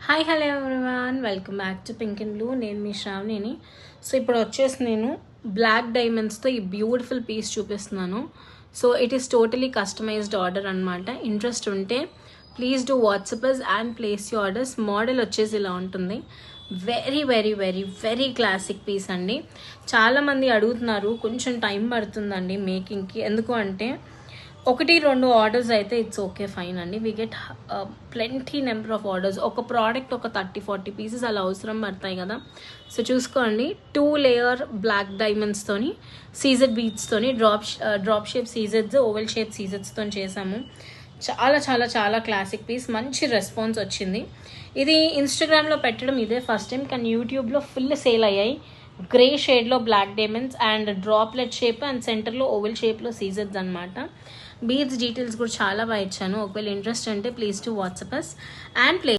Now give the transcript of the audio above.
Hi hello everyone, welcome back to pink and blue. నేను మీ శ్రావణిని. So ఇప్పుడు వచ్చేసి నేను బ్లాక్ డైమండ్స్తో ఈ బ్యూటిఫుల్ పీస్ చూపిస్తున్నాను. So it is totally customized order అనమాట. ఇంట్రెస్ట్ ఉంటే please do WhatsApp and place you orders. Model వచ్చేసి ఇలా ఉంటుంది. Very very very very classic piece అండి. చాలామంది అడుగుతున్నారు, కొంచెం టైం పడుతుందండి మేకింగ్కి. ఎందుకు అంటే 1-2 ఆర్డర్స్ అయితే ఇట్స్ ఓకే, ఫైన్ అండి. We get plenty number of orders. ఒక ప్రోడక్ట్ ఒక 30-40 పీసెస్ అలా అవసరం పడతాయి కదా. సో చూసుకోండి, 2 లేయర్ బ్లాక్ డైమండ్స్తోని సీజెడ్ బీడ్స్తోని డ్రాప్ షేప్ సీజెడ్స్, ఓవెల్ షేప్ సీజెడ్స్తో చేసాము. చాలా చాలా చాలా క్లాసిక్ పీస్, మంచి రెస్పాన్స్ వచ్చింది. ఇది ఇన్స్టాగ్రామ్లో పెట్టడం ఇదే ఫస్ట్ టైం, కానీ యూట్యూబ్లో ఫుల్ సేల్ అయ్యాయి. గ్రే షేడ్లో black diamonds and droplet shape and సెంటర్లో ఓవెల్ షేప్లో సీజెడ్స్ అనమాట. బీడ్స్ డీటెయిల్స్ కూడా చాలా బాగా ఇచ్చాను. ఒకవేళ ఇంట్రెస్ట్ అంటే please to WhatsApp and play